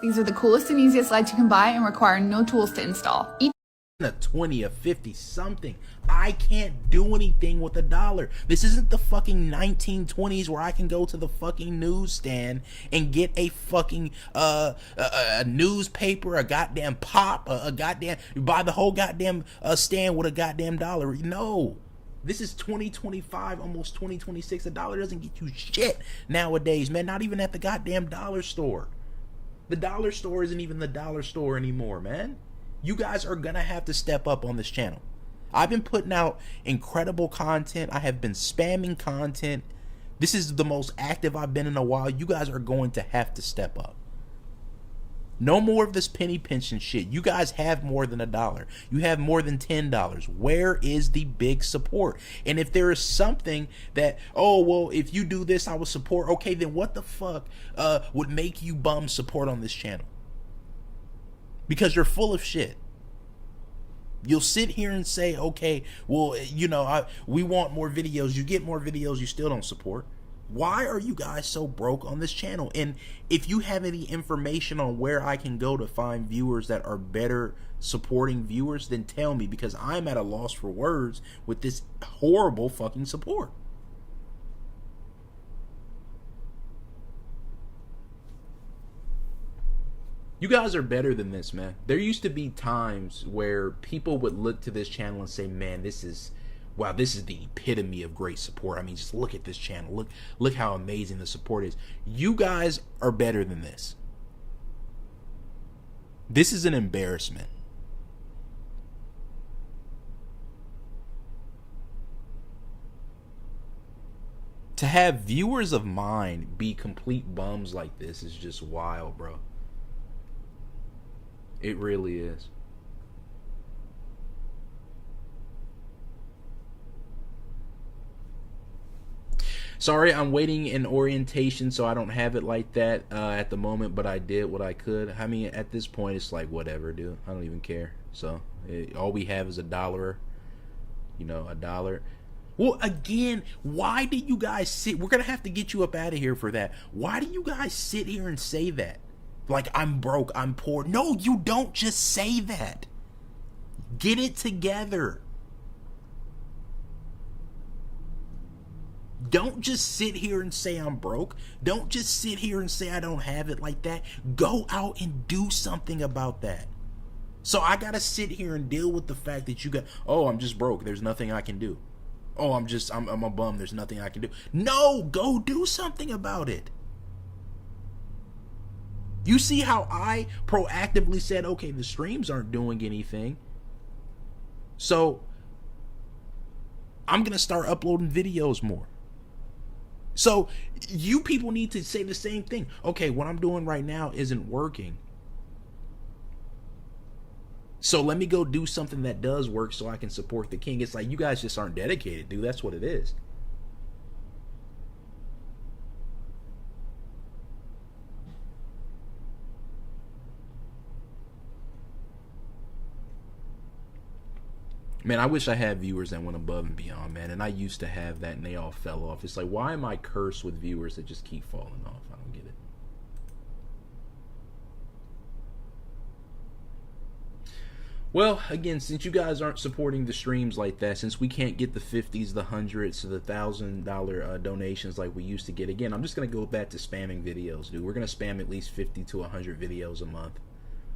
These are the coolest and easiest lights you can buy and require no tools to install. A 20, a 50 something. I can't do anything with $1. This isn't the fucking 1920s where I can go to the fucking newsstand and get a fucking a newspaper, a goddamn pop, a goddamn, buy the whole goddamn stand with a goddamn dollar. No. This is 2025, almost 2026. $1 doesn't get you shit nowadays, man. Not even at the goddamn dollar store. The dollar store isn't even the dollar store anymore, man. You guys are gonna have to step up on this channel. I've been putting out incredible content. I have been spamming content. This is the most active I've been in a while. You guys are going to have to step up. No more of this penny pinching shit. You guys have more than $1. You have more than $10. Where is the big support? And if there is something that, oh, well, if you do this, I will support. Okay, then what the fuck would make you bum support on this channel? Because you're full of shit. You'll sit here and say, okay, well, you know, we want more videos. You get more videos, you still don't support. Why are you guys so broke on this channel? And if you have any information on where I can go to find viewers that are better supporting viewers, then tell me, because I'm at a loss for words with this horrible fucking support. You guys are better than this, man. There used to be times where people would look to this channel and say, man, this is, wow, this is the epitome of great support. I mean, just look at this channel. Look how amazing the support is. You guys are better than this. This is an embarrassment. To have viewers of mine be complete bums like this is just wild, bro. It really is. Sorry, I'm waiting in orientation, so I don't have it like that at the moment, but I did what I could. I mean, at this point, it's like, whatever, dude. I don't even care. So, all we have is $1. You know, $1. Well, again, why do you guys sit? We're going to have to get you up out of here for that. Why do you guys sit here and say that? Like, I'm broke, I'm poor. No, you don't just say that. Get it together. Don't just sit here and say I'm broke. Don't just sit here and say I don't have it like that. Go out and do something about that. So I gotta sit here and deal with the fact that you got, oh, I'm just broke. There's nothing I can do. Oh, I'm a bum. There's nothing I can do. No, go do something about it. You see how I proactively said, okay, the streams aren't doing anything, so I'm going to start uploading videos more. So you people need to say the same thing. Okay, what I'm doing right now isn't working, so let me go do something that does work so I can support the king. It's like you guys just aren't dedicated, dude. That's what it is. Man, I wish I had viewers that went above and beyond, man. And I used to have that, and they all fell off. It's like, why am I cursed with viewers that just keep falling off? I don't get it. Well, again, since you guys aren't supporting the streams like that, since we can't get the 50s, the 100s, the $1,000 donations like we used to get, again, I'm just going to go back to spamming videos, dude. We're going to spam at least 50 to 100 videos a month.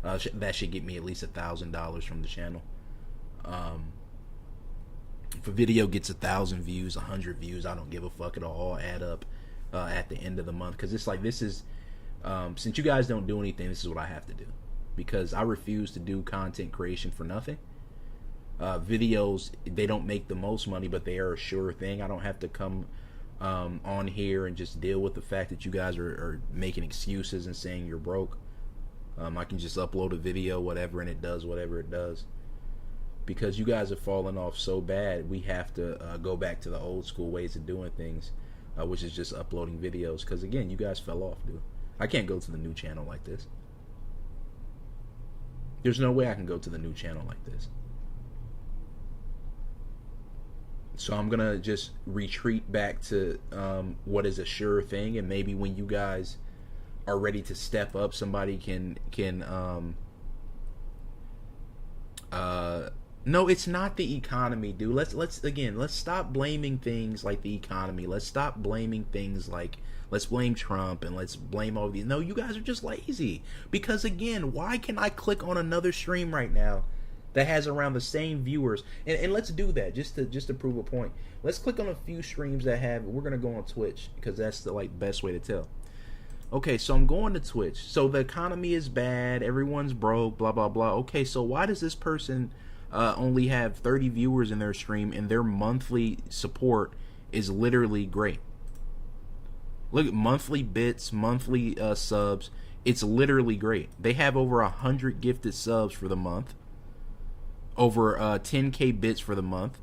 That should get me at least $1,000 from the channel. If a video gets 1,000 views, 100 views, I don't give a fuck. It'll all add up at the end of the month. Because it's like, this is, since you guys don't do anything, this is what I have to do. Because I refuse to do content creation for nothing. Videos, they don't make the most money, but they are a sure thing. I don't have to come on here and just deal with the fact that you guys are making excuses and saying you're broke. I can just upload a video, whatever, and it does whatever it does. because you guys have fallen off so bad. We have to go back to the old school ways of doing things, which is just uploading videos. Because again, you guys fell off, dude. I can't go to the new channel like this. There's no way I can go to the new channel like this. So I'm gonna just retreat back to what is a sure thing, and maybe when you guys are ready to step up, somebody can no, it's not the economy, dude. Let's stop blaming things like the economy. Let's stop blaming things like, let's blame Trump and let's blame all these. No, you guys are just lazy. Because again, why can I click on another stream right now that has around the same viewers? And let's do that just to prove a point. Let's click on a few streams that have. We're gonna go on Twitch because that's the best way to tell. Okay, so I'm going to Twitch. So the economy is bad. Everyone's broke. Blah blah blah. Okay, so why does this person only have 30 viewers in their stream and their monthly support is literally great? Look at monthly bits, monthly subs. It's literally great. They have over 100 gifted subs for the month. Over 10k bits for the month.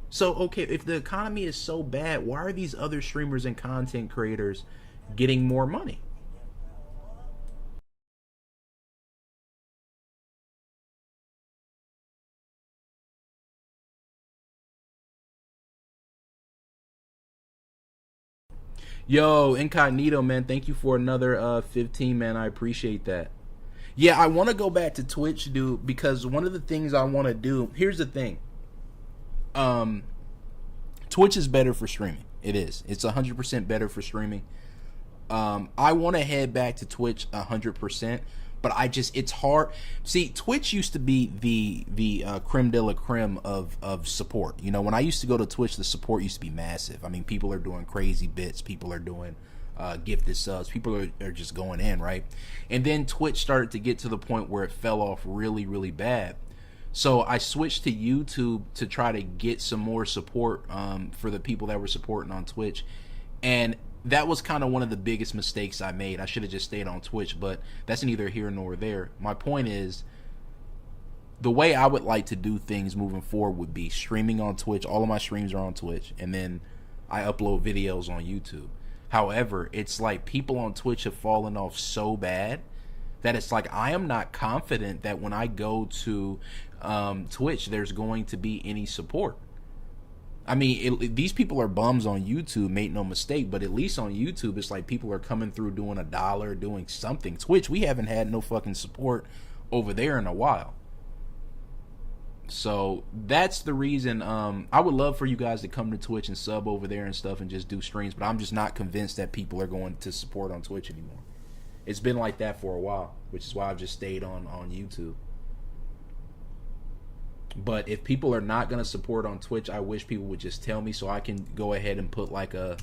So, okay, if the economy is so bad, why are these other streamers and content creators getting more money? Yo, Incognito, man, thank you for another 15, man. I appreciate that. Yeah, I want to go back to Twitch, dude, because one of the things I want to do, here's the thing. Twitch is better for streaming. It is. It's 100% better for streaming. I want to head back to Twitch 100%, but it's hard. See, Twitch used to be the creme de la creme of support. You know, when I used to go to Twitch, the support used to be massive. I mean, people are doing crazy bits. People are doing gifted subs. People are just going in, right? And then Twitch started to get to the point where it fell off really, really bad. So I switched to YouTube to try to get some more support for the people that were supporting on Twitch. And that was kind of one of the biggest mistakes I made. I should have just stayed on Twitch, but that's neither here nor there. My point is, the way I would like to do things moving forward would be streaming on Twitch. All of my streams are on Twitch, and then I upload videos on YouTube. However, it's like people on Twitch have fallen off so bad that it's like I am not confident that when I go to Twitch, there's going to be any support. I mean, these people are bums on YouTube, make no mistake, but at least on YouTube, it's like people are coming through doing $1, doing something. Twitch, we haven't had no fucking support over there in a while. So that's the reason. I would love for you guys to come to Twitch and sub over there and stuff and just do streams, but I'm just not convinced that people are going to support on Twitch anymore. It's been like that for a while, which is why I've just stayed on YouTube. But if people are not going to support on Twitch, I wish people would just tell me so I can go ahead and put like a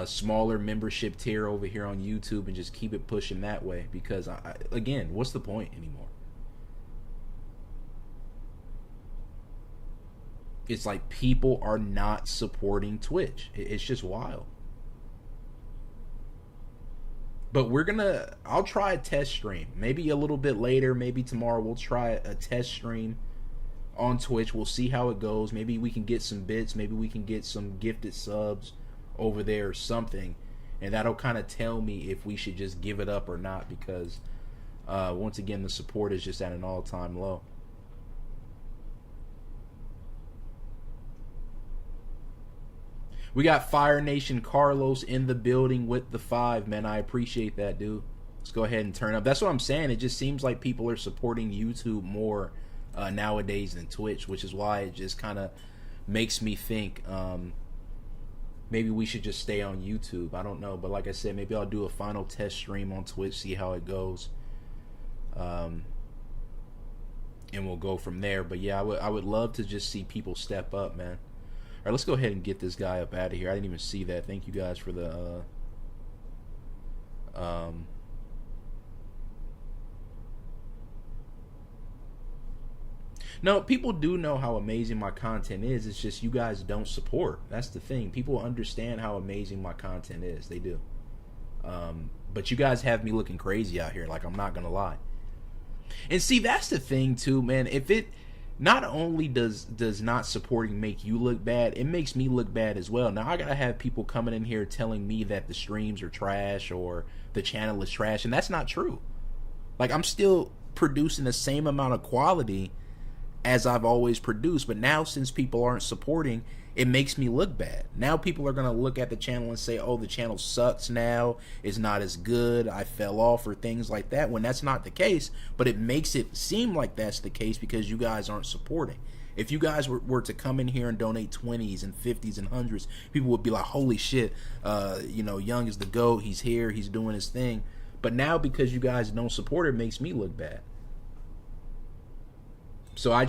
smaller membership tier over here on YouTube and just keep it pushing that way. Because, again, what's the point anymore? It's like people are not supporting Twitch. It's just wild. But I'll try a test stream. Maybe a little bit later, maybe tomorrow we'll try a test stream on Twitch. We'll see how it goes. Maybe we can get some bits. Maybe we can get some gifted subs over there or something. And that'll kind of tell me if we should just give it up or not. Because, once again, the support is just at an all-time low. We got Fire Nation Carlos in the building with the 5, man. I appreciate that, dude. Let's go ahead and turn up. That's what I'm saying. It just seems like people are supporting YouTube more nowadays than Twitch, which is why it just kind of makes me think maybe we should just stay on YouTube. I don't know, but like I said, maybe I'll do a final test stream on Twitch, see how it goes, and we'll go from there. But yeah, I would love to just see people step up, man. All right, let's go ahead and get this guy up out of here. I didn't even see that. Thank you guys for the No, people do know how amazing my content is. It's just you guys don't support. That's the thing. People understand how amazing my content is. They do. But you guys have me looking crazy out here. Like, I'm not going to lie. And see, that's the thing, too, man. not only does not supporting make you look bad, it makes me look bad as well. Now I gotta have people coming in here telling me that the streams are trash or the channel is trash, and that's not true. Like, I'm still producing the same amount of quality as I've always produced, but now since people aren't supporting, it makes me look bad. Now people are gonna look at the channel and say, oh, the channel sucks now, it's not as good, I fell off, or things like that, when that's not the case. But it makes it seem like that's the case because you guys aren't supporting. If you guys were to come in here and donate 20s and 50s and 100s, people would be like, holy shit, you know, Young is the GOAT, he's here, he's doing his thing. But now because you guys don't support it, it makes me look bad. So I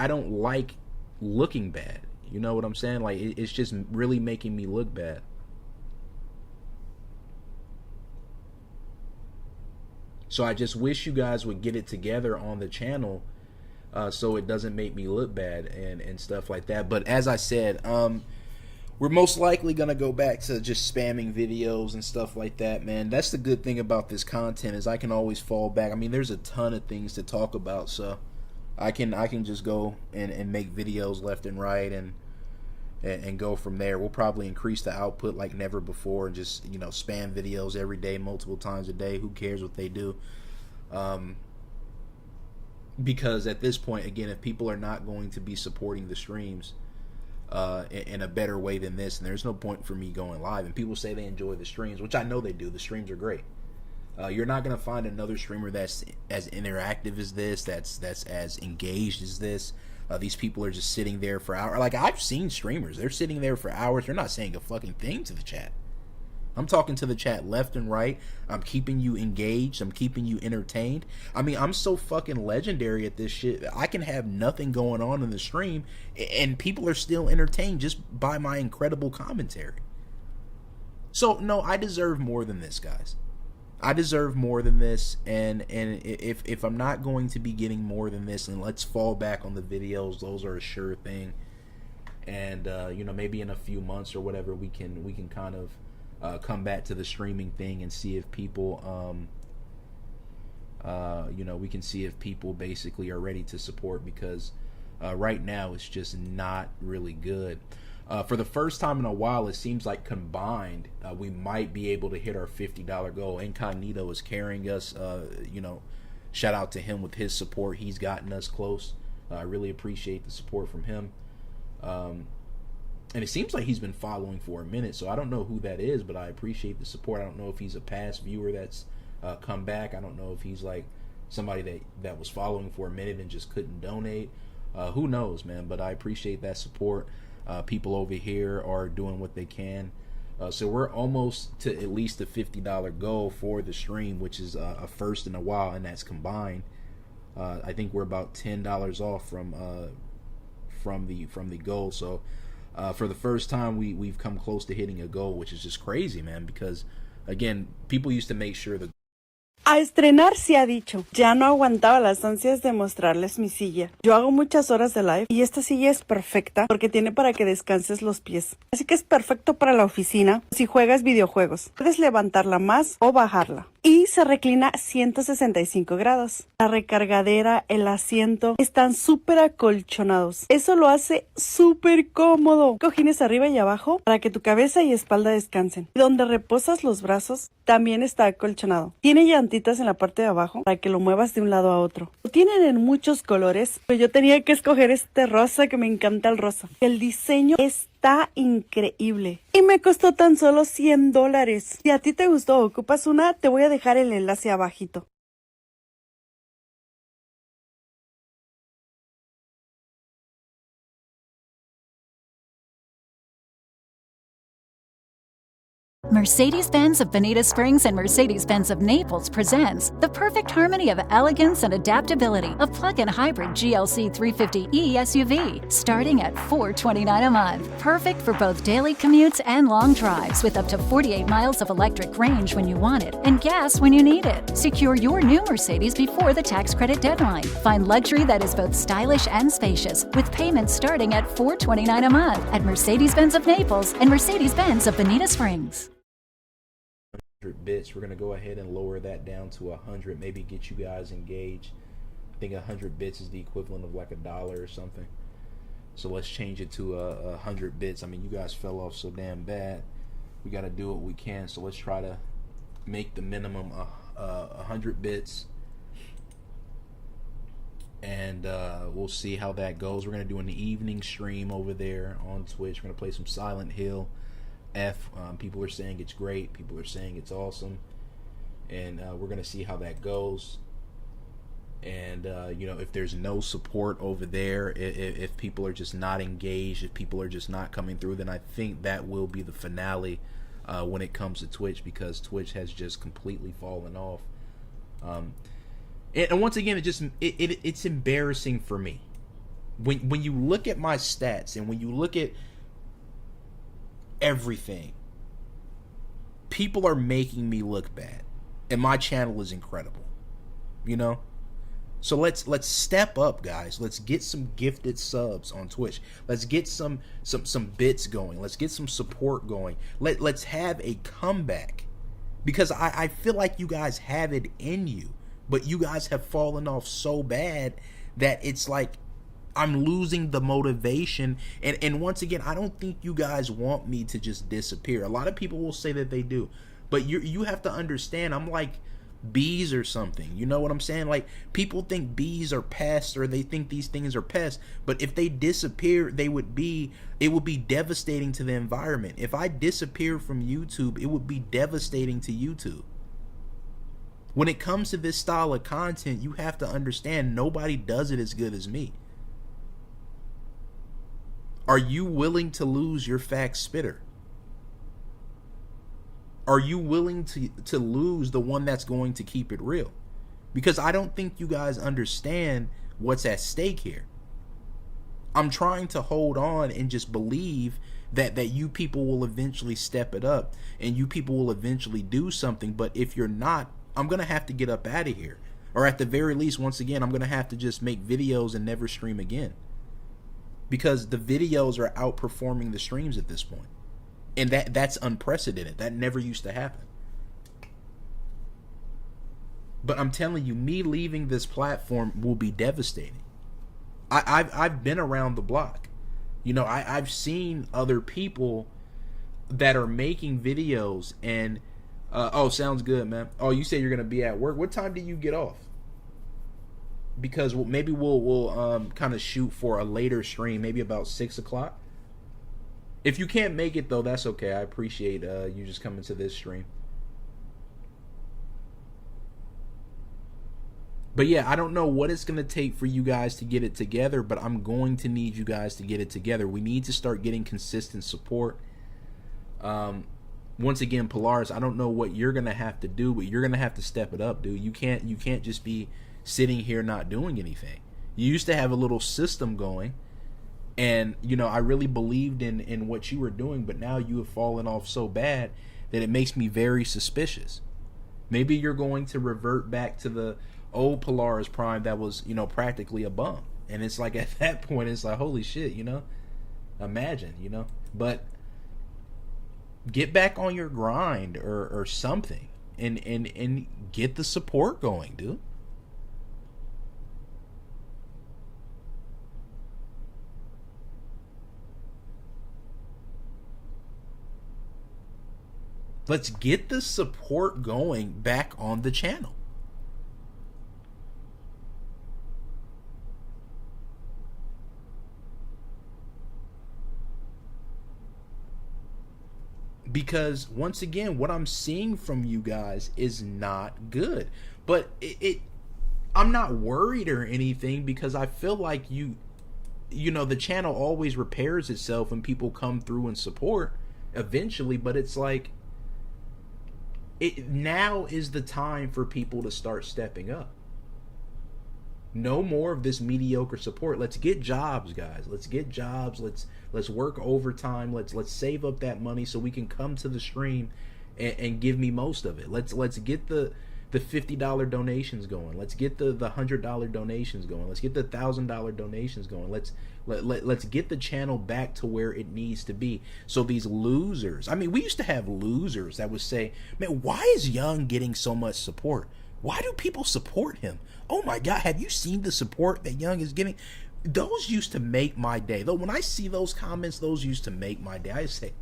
don't like looking bad. You know what I'm saying? Like, it's just really making me look bad. So I just wish you guys would get it together on the channel, so it doesn't make me look bad and stuff like that. But as I said, we're most likely gonna go back to just spamming videos and stuff like that, man. That's the good thing about this content, is I can always fall back. I mean, there's a ton of things to talk about, so I can just go and make videos left and right and go from there. We'll probably increase the output like never before and just, you know, spam videos every day, multiple times a day. Who cares what they do? Because at this point, again, if people are not going to be supporting the streams in a better way than this, and there's no point for me going live. And people say they enjoy the streams, which I know they do. The streams are great. You're not going to find another streamer that's as interactive as this, that's as engaged as this. These people are just sitting there for hours. Like, I've seen streamers, they're sitting there for hours. They're not saying a fucking thing to the chat. I'm talking to the chat left and right. I'm keeping you engaged. I'm keeping you entertained. I mean, I'm so fucking legendary at this shit. I can have nothing going on in the stream, and people are still entertained just by my incredible commentary. So, no, I deserve more than this, guys. I deserve more than this, and if I'm not going to be getting more than this, then let's fall back on the videos. Those are a sure thing. And you know, maybe in a few months or whatever, we can kind of come back to the streaming thing and see if people you know, we can see if people basically are ready to support, because right now it's just not really good. For the first time in a while, it seems like combined, we might be able to hit our $50 goal. Incognito is carrying us. You know, shout out to him with his support. He's gotten us close. I really appreciate the support from him. And it seems like he's been following for a minute, so I don't know who that is, but I appreciate the support. I don't know if he's a past viewer that's come back. I don't know if he's like somebody that was following for a minute and just couldn't donate. Who knows, man? But I appreciate that support. People over here are doing what they can. So we're almost to at least the $50 goal for the stream, which is a first in a while, and that's combined. I think we're about $10 off from the goal. So for the first time, we've come close to hitting a goal, which is just crazy, man, because again, people used to make sure the A estrenar se ha dicho. Ya no aguantaba las ansias de mostrarles mi silla. Yo hago muchas horas de live y esta silla es perfecta porque tiene para que descanses los pies. Así que es perfecto para la oficina si juegas videojuegos. Puedes levantarla más o bajarla. Y se reclina 165 grados. La recargadera, el asiento están súper acolchonados. Eso lo hace súper cómodo. Cojines arriba y abajo para que tu cabeza y espalda descansen. Y donde reposas los brazos también está acolchonado. Tiene llantitas en la parte de abajo para que lo muevas de un lado a otro. Lo tienen en muchos colores, pero yo tenía que escoger este rosa, que me encanta el rosa. El diseño está increíble y me costó tan solo $100. Si a ti te gustó o ocupas una, te voy a dejar el enlace abajito. Mercedes-Benz of Bonita Springs and Mercedes-Benz of Naples presents the perfect harmony of elegance and adaptability of plug-in hybrid GLC 350e SUV, starting at $429 a month. Perfect for both daily commutes and long drives, with up to 48 miles of electric range when you want it and gas when you need it. Secure your new Mercedes before the tax credit deadline. Find luxury that is both stylish and spacious, with payments starting at $429 a month at Mercedes-Benz of Naples and Mercedes-Benz of Bonita Springs. Bits. We're gonna go ahead and lower that down to 100, maybe get you guys engaged think 100 bits is the equivalent of like $1 or something. So let's change it to 100 bits. I mean, you guys fell off so damn bad. We got to do what we can. So let's try to make the minimum 100 bits. And we'll see how that goes. We're going to do an evening stream over there on Twitch. We're going to play some Silent Hill F. People are saying it's great. People are saying it's awesome. And we're going to see how that goes. And, you know, if there's no support over there, if people are just not engaged, if people are just not coming through, then I think that will be the finale when it comes to Twitch, because Twitch has just completely fallen off. And once again, it's embarrassing for me. When you look at my stats and when you look at everything, people are making me look bad. And my channel is incredible. You know? So let's step up, guys. Let's get some gifted subs on Twitch. Let's get some bits going. Let's get some support going. Let's have a comeback. Because I feel like you guys have it in you. But you guys have fallen off so bad that it's like I'm losing the motivation. And once again, I don't think you guys want me to just disappear. A lot of people will say that they do. But you have to understand, I'm like bees or something. You know what I'm saying? Like, people think bees are pests, or they think these things are pests. But if they disappear, it would be devastating to the environment. If I disappear from YouTube, it would be devastating to YouTube. When it comes to this style of content, you have to understand nobody does it as good as me. Are you willing to lose your fact spitter? Are you willing to lose the one that's going to keep it real? Because I don't think you guys understand what's at stake here. I'm trying to hold on and just believe that you people will eventually step it up and you people will eventually do something. But if you're not, I'm going to have to get up out of here. Or at the very least, once again, I'm going to have to just make videos and never stream again. Because the videos are outperforming the streams at this point. And that's unprecedented. That never used to happen. But I'm telling you, me leaving this platform will be devastating. I've been around the block. You know, I've seen other people that are making videos and oh, sounds good, man. Oh, you say you're gonna be at work. What time do you get off? Because maybe we'll kind of shoot for a later stream, maybe about 6 o'clock. If you can't make it though, that's okay. I appreciate you just coming to this stream. But yeah, I don't know what it's gonna take for you guys to get it together, but I'm going to need you guys to get it together. We need to start getting consistent support. Once again, Polaris, I don't know what you're gonna have to do, but you're gonna have to step it up, dude. You can't just be sitting here not doing anything. You used to have a little system going, and you know, I really believed in what you were doing, but now you have fallen off so bad that it makes me very suspicious. Maybe you're going to revert back to the old Polaris Prime that was, you know, practically a bum. And it's like, at that point, it's like, holy shit, you know? Imagine, you know? But get back on your grind or something and get the support going, dude. Let's get the support going back on the channel. Because once again, what I'm seeing from you guys is not good. But I'm not worried or anything, because I feel like you know, the channel always repairs itself when people come through and support eventually. But it's like, now is the time for people to start stepping up. No more of this mediocre support. Let's get jobs, guys. Let's get jobs. Let's work overtime. Let's save up that money so we can come to the stream and give me most of it. Let's get the $50 donations going. Let's get the $100 donations going. Let's get the $1,000 donations going. Let's get the channel back to where it needs to be. So these losers, I mean, we used to have losers that would say, man, why is Young getting so much support? Why do people support him? Oh my God, have you seen the support that Young is getting? Those used to make my day. Though when I see those comments, those used to make my day. I say,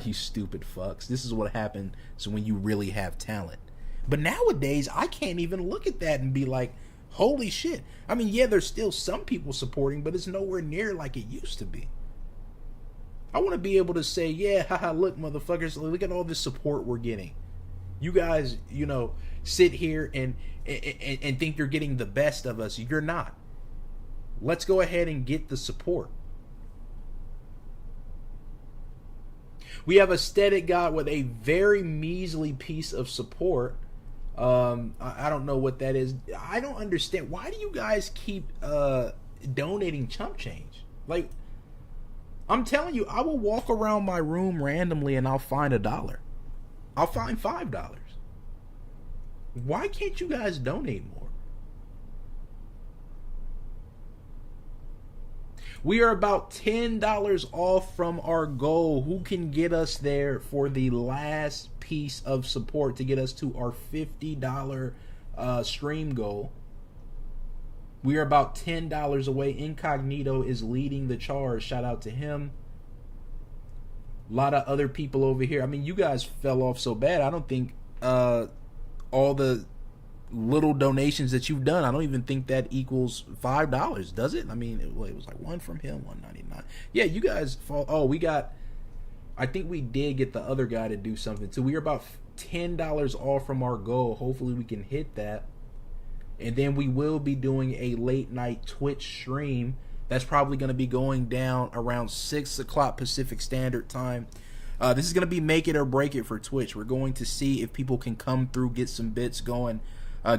you stupid fucks. This is what happens when you really have talent. But nowadays, I can't even look at that and be like, holy shit. I mean, yeah, there's still some people supporting, but it's nowhere near like it used to be. I want to be able to say, yeah, haha, look, motherfuckers, look at all this support we're getting. You guys, you know, sit here and think you're getting the best of us. You're not. Let's go ahead and get the support. We have a Aesthetic God with a very measly piece of support. I don't know what that is. I don't understand. Why do you guys keep donating chump change? Like, I'm telling you, I will walk around my room randomly and I'll find $1. I'll find $5. Why can't you guys donate more? We are about $10 off from our goal. Who can get us there for the last piece of support to get us to our $50 stream goal? We are about $10 away. Incognito is leading the charge. Shout out to him. A lot of other people over here. I mean, you guys fell off so bad. I don't think all the little donations that you've done, I don't even think that equals $5, does it? I mean, it was like one from him, $1.99. Yeah, you guys fall. Oh, I think we did get the other guy to do something too. We are about $10 off from our goal. Hopefully we can hit that. And then we will be doing a late night Twitch stream. That's probably going to be going down around 6 o'clock Pacific Standard Time. This is going to be make it or break it for Twitch. We're going to see if people can come through, get some bits going,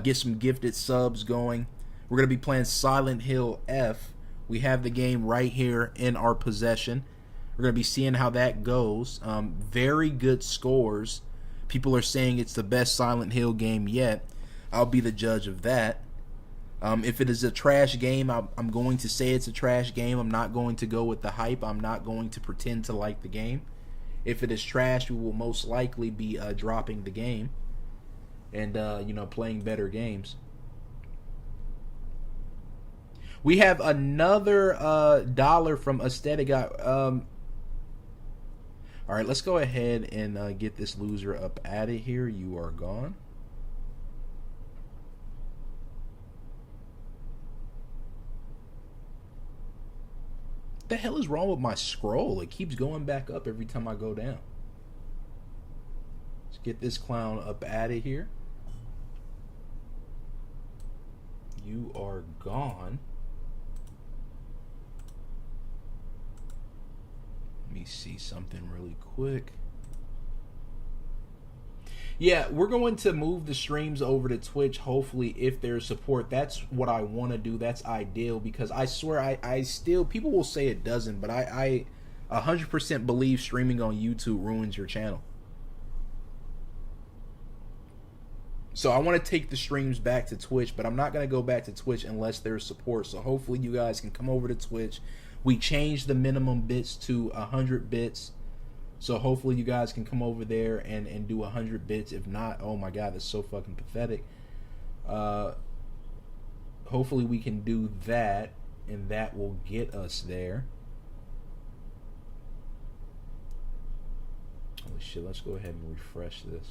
get some gifted subs going. We're going to be playing Silent Hill F. We have the game right here in our possession. We're going to be seeing how that goes. Very good scores. People are saying it's the best Silent Hill game yet. I'll be the judge of that. If it is a trash game, I'm going to say it's a trash game. I'm not going to go with the hype. I'm not going to pretend to like the game. If it is trash, we will most likely be dropping the game and playing better games. We have another dollar from Aesthetic God. All right, let's go ahead and get this loser up out of here. You are gone. What the hell is wrong with my scroll? It keeps going back up every time I go down. Let's get this clown up out of here. You are gone. Let me see something really quick. Yeah, we're going to move the streams over to Twitch, hopefully, if there's support. That's what I want to do. That's ideal, because I swear I still, people will say it doesn't, but I 100% believe streaming on YouTube ruins your channel. So I want to take the streams back to Twitch, but I'm not going to go back to Twitch unless there's support. So hopefully you guys can come over to Twitch. We changed the minimum bits to 100 bits. So hopefully you guys can come over there and do 100 bits. If not, oh my God, that's so fucking pathetic. Hopefully we can do that, and that will get us there. Holy shit, let's go ahead and refresh this.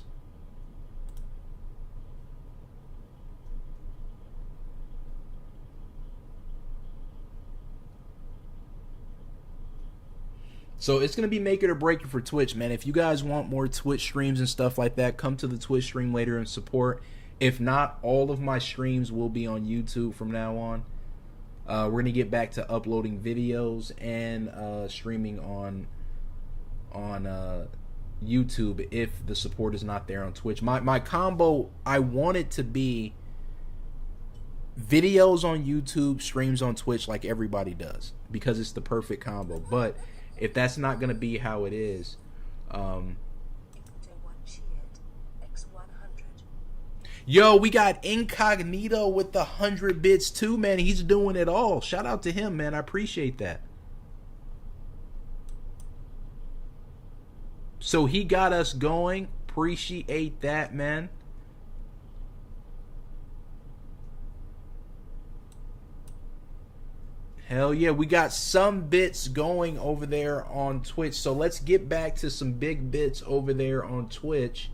So it's going to be make it or break it for Twitch, man. If you guys want more Twitch streams and stuff like that, come to the Twitch stream later and support. If not, all of my streams will be on YouTube from now on. We're going to get back to uploading videos and streaming on YouTube if the support is not there on Twitch. My combo, I want it to be videos on YouTube, streams on Twitch like everybody does, because it's the perfect combo. But if that's not going to be how it is, yo, we got Incognito with the 100 bits too, man. He's doing it all. Shout out to him, man. I appreciate that. So he got us going. Appreciate that, man. Hell yeah, we got some bits going over there on Twitch. So let's get back to some big bits over there on Twitch.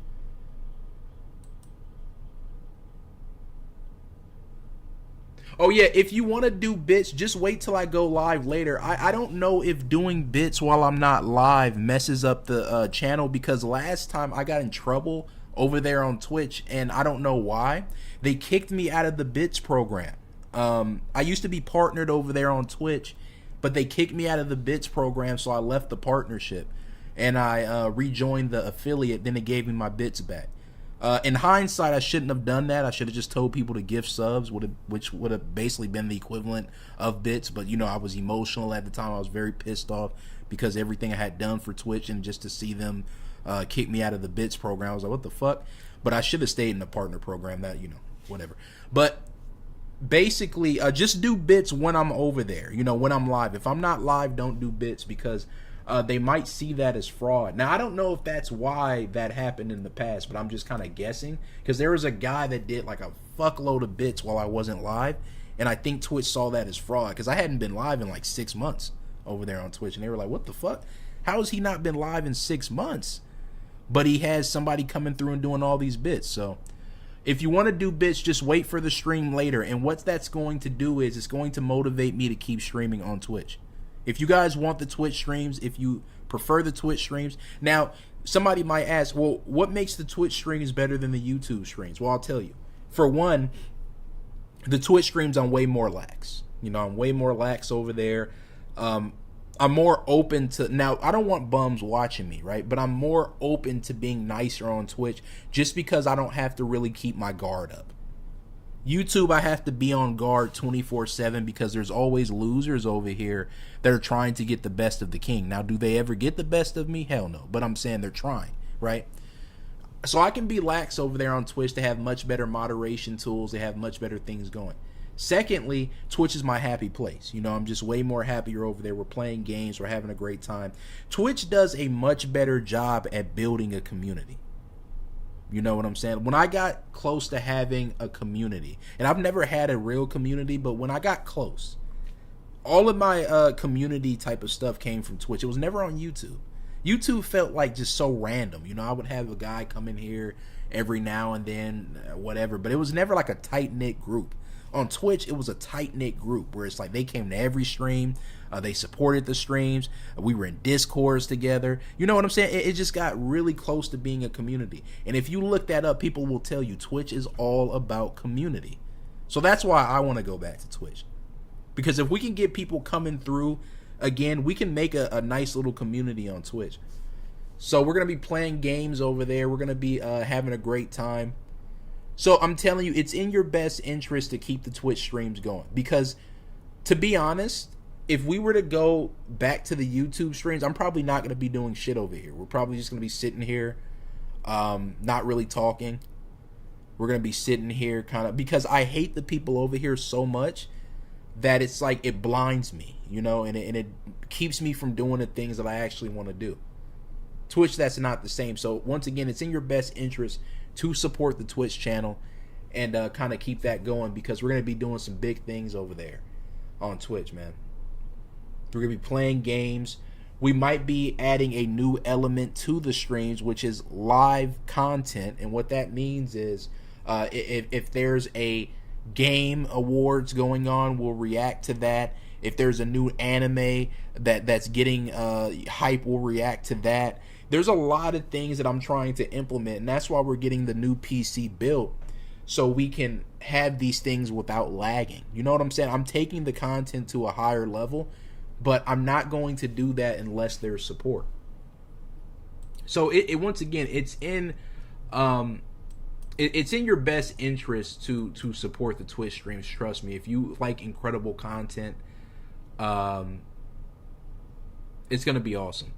Oh yeah, if you want to do bits, just wait till I go live later. I don't know if doing bits while I'm not live messes up the channel, because last time I got in trouble over there on Twitch, and I don't know why. They kicked me out of the bits program. I used to be partnered over there on Twitch, but they kicked me out of the bits program, so I left the partnership and I rejoined the affiliate. Then they gave me my bits back. In hindsight, I shouldn't have done that. I should have just told people to gift subs, which would have basically been the equivalent of bits. But you know, I was emotional at the time. I was very pissed off because everything I had done for Twitch, and just to see them kick me out of the bits program, I was like, what the fuck? But I should have stayed in the partner program. That, you know, whatever. But basically, just do bits when I'm over there, you know, when I'm live. If I'm not live, don't do bits, because they might see that as fraud. Now, I don't know if that's why that happened in the past, but I'm just kind of guessing, because there was a guy that did like a fuckload of bits while I wasn't live, and I think Twitch saw that as fraud, because I hadn't been live in like 6 months over there on Twitch, and they were like, what the fuck? How has he not been live in 6 months? But he has somebody coming through and doing all these bits. So if you want to do bits, just wait for the stream later. And what that's going to do is it's going to motivate me to keep streaming on Twitch. If you guys want the Twitch streams, if you prefer the Twitch streams. Now, somebody might ask, well, what makes the Twitch streams better than the YouTube streams? Well, I'll tell you. For one, the Twitch streams, I'm way more lax. You know, I'm way more lax over there. I'm more open to, now I don't want bums watching me, right? But I'm more open to being nicer on Twitch, just because I don't have to really keep my guard up. YouTube, I have to be on guard 24/7, because there's always losers over here that are trying to get the best of the king. Now, do they ever get the best of me? Hell no. But I'm saying they're trying, right? So I can be lax over there on Twitch. They have much better moderation tools. They have much better things going. Secondly, Twitch is my happy place. You know, I'm just way more happier over there. We're playing games. We're having a great time. Twitch does a much better job at building a community. You know what I'm saying? When I got close to having a community, and I've never had a real community, but when I got close, all of my community type of stuff came from Twitch. It was never on YouTube. YouTube felt like just so random. You know, I would have a guy come in here every now and then, whatever, but it was never like a tight-knit group. On Twitch, it was a tight-knit group where it's like they came to every stream. They supported the streams. We were in Discords together. You know what I'm saying? It just got really close to being a community. And if you look that up, people will tell you Twitch is all about community. So that's why I want to go back to Twitch. Because if we can get people coming through again, we can make a nice little community on Twitch. So we're going to be playing games over there. We're going to be having a great time. So I'm telling you, it's in your best interest to keep the Twitch streams going. Because, to be honest, if we were to go back to the YouTube streams, I'm probably not going to be doing shit over here. We're probably just going to be sitting here, not really talking. We're going to be sitting here kind of, because I hate the people over here so much that it's like it blinds me, you know, and it keeps me from doing the things that I actually want to do. Twitch, that's not the same. So once again, it's in your best interest to support the Twitch channel and kind of keep that going, because we're going to be doing some big things over there on Twitch, man. We're going to be playing games. We might be adding a new element to the streams, which is live content. And what that means is if there's a game awards going on, we'll react to that. If there's a new anime that's getting hype, we'll react to that. There's a lot of things that I'm trying to implement, and that's why we're getting the new PC built, so we can have these things without lagging. You know what I'm saying? I'm taking the content to a higher level, but I'm not going to do that unless there's support. So it once again, it's in your best interest to support the Twitch streams. Trust me. If you like incredible content, it's gonna be awesome.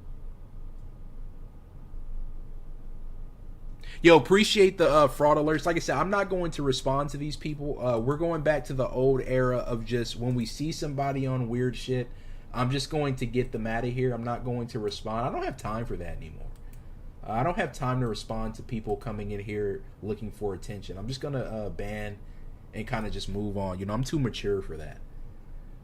Yo, appreciate the fraud alerts. Like I said, I'm not going to respond to these people. We're going back to the old era of just when we see somebody on weird shit, I'm just going to get them out of here. I'm not going to respond. I don't have time for that anymore. I don't have time to respond to people coming in here looking for attention. I'm just going to ban and kind of just move on. You know, I'm too mature for that.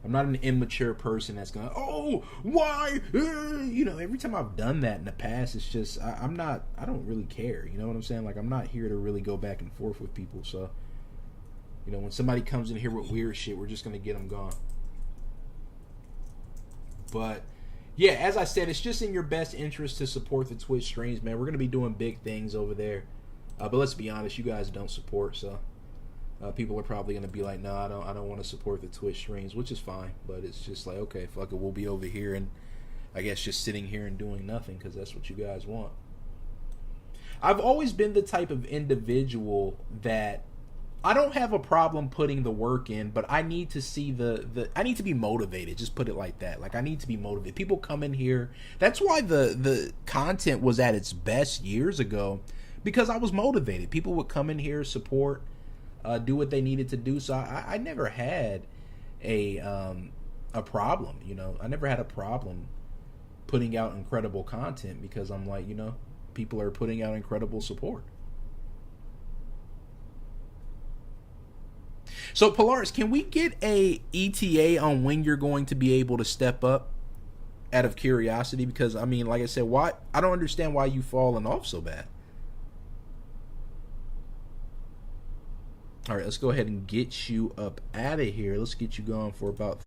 I'm not an immature person that's gonna, oh, why? You know, every time I've done that in the past, it's just, I don't really care. You know what I'm saying? Like, I'm not here to really go back and forth with people. So, you know, when somebody comes in here with weird shit, we're just gonna get them gone. But, yeah, as I said, it's just in your best interest to support the Twitch streams, man. We're gonna be doing big things over there. But let's be honest, you guys don't support, so people are probably going to be like, no, I don't want to support the Twitch streams, which is fine. But it's just like, okay, fuck it, we'll be over here and I guess just sitting here and doing nothing because that's what you guys want. I've always been the type of individual that I don't have a problem putting the work in, but I need to see I need to be motivated. Just put it like that. Like, I need to be motivated. People come in here. That's why the content was at its best years ago, because I was motivated. People would come in here, support, do what they needed to do. So I never had a problem, you know. I never had a problem putting out incredible content because I'm like, you know, people are putting out incredible support. So Polaris, can we get a ETA on when you're going to be able to step up, out of curiosity? Because I mean, like I said, why I don't understand why you've fallen off so bad. All right, let's go ahead and get you up out of here. Let's get you going for about